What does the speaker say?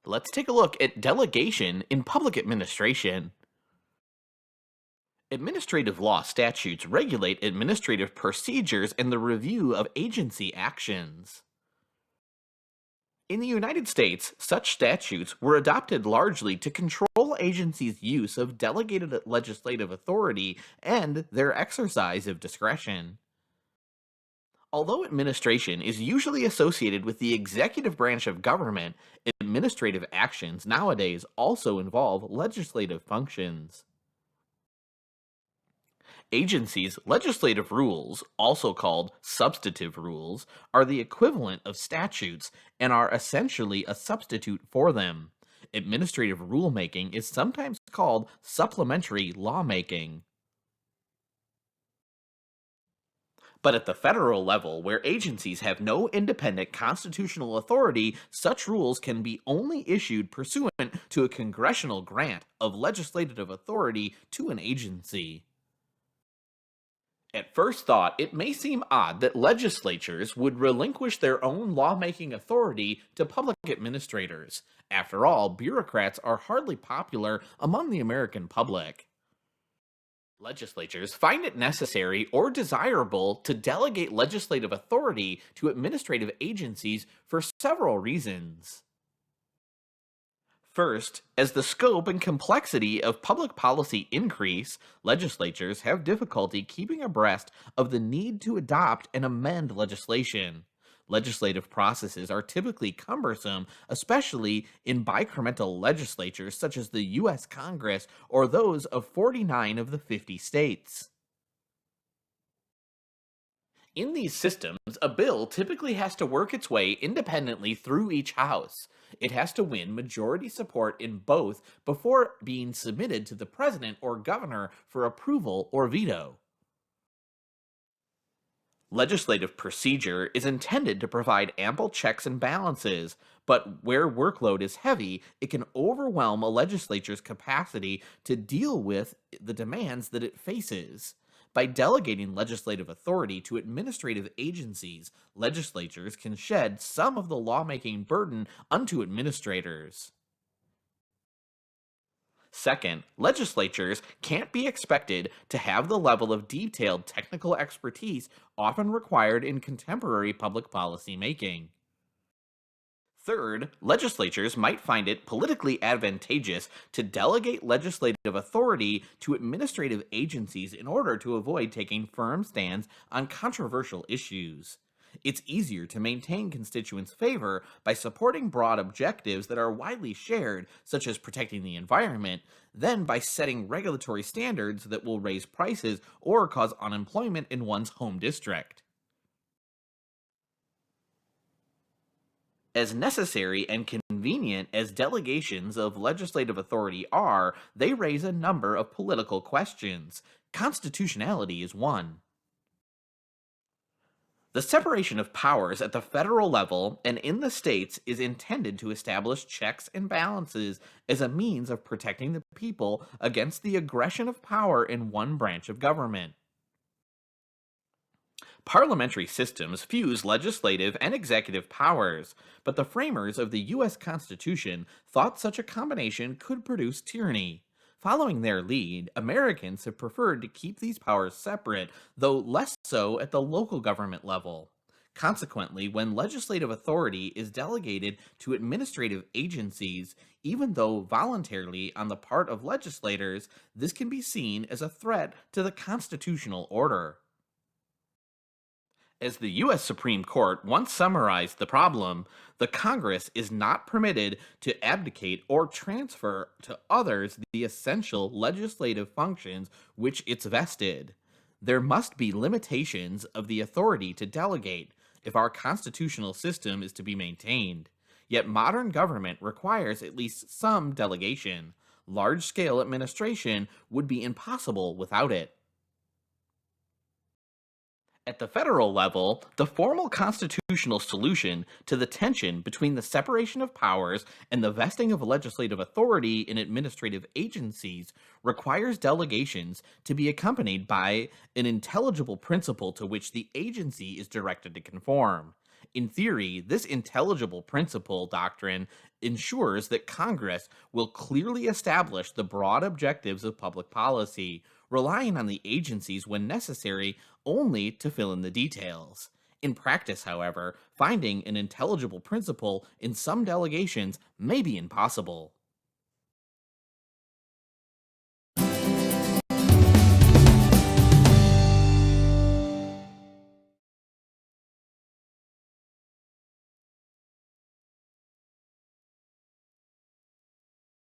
Let's take a look at delegation in public administration. Administrative law statutes regulate administrative procedures and the review of agency actions. In the United States, such statutes were adopted largely to control agencies' use of delegated legislative authority and their exercise of discretion. Although administration is usually associated with the executive branch of government, administrative actions nowadays also involve legislative functions. Agencies' legislative rules, also called substantive rules, are the equivalent of statutes and are essentially a substitute for them. Administrative rulemaking is sometimes called supplementary lawmaking. But at the federal level, where agencies have no independent constitutional authority, such rules can be only issued pursuant to a congressional grant of legislative authority to an agency. At first thought, it may seem odd that legislatures would relinquish their own lawmaking authority to public administrators. After all, bureaucrats are hardly popular among the American public. Legislatures find it necessary or desirable to delegate legislative authority to administrative agencies for several reasons. First, as the scope and complexity of public policy increase, legislatures have difficulty keeping abreast of the need to adopt and amend legislation. Legislative processes are typically cumbersome, especially in bicameral legislatures such as the U.S. Congress or those of 49 of the 50 states. In these systems, a bill typically has to work its way independently through each house. It has to win majority support in both before being submitted to the president or governor for approval or veto. Legislative procedure is intended to provide ample checks and balances, but where workload is heavy, it can overwhelm a legislature's capacity to deal with the demands that it faces. By delegating legislative authority to administrative agencies, legislatures can shed some of the lawmaking burden unto administrators. Second, legislatures can't be expected to have the level of detailed technical expertise often required in contemporary public policy making. Third, legislatures might find it politically advantageous to delegate legislative authority to administrative agencies in order to avoid taking firm stands on controversial issues. It's easier to maintain constituents' favor by supporting broad objectives that are widely shared, such as protecting the environment, than by setting regulatory standards that will raise prices or cause unemployment in one's home district. As necessary and convenient as delegations of legislative authority are, they raise a number of political questions. Constitutionality is one. The separation of powers at the federal level and in the states is intended to establish checks and balances as a means of protecting the people against the aggression of power in one branch of government. Parliamentary systems fuse legislative and executive powers, but the framers of the U.S. Constitution thought such a combination could produce tyranny. Following their lead, Americans have preferred to keep these powers separate, though less so at the local government level. Consequently, when legislative authority is delegated to administrative agencies, even though voluntarily on the part of legislators, this can be seen as a threat to the constitutional order. As the U.S. Supreme Court once summarized the problem, the Congress is not permitted to abdicate or transfer to others the essential legislative functions which it's vested. There must be limitations of the authority to delegate if our constitutional system is to be maintained. Yet modern government requires at least some delegation. Large-scale administration would be impossible without it. At the federal level, the formal constitutional solution to the tension between the separation of powers and the vesting of legislative authority in administrative agencies requires delegations to be accompanied by an intelligible principle to which the agency is directed to conform. In theory, this intelligible principle doctrine ensures that Congress will clearly establish the broad objectives of public policy, relying on the agencies when necessary only to fill in the details. In practice, however, finding an intelligible principle in some delegations may be impossible.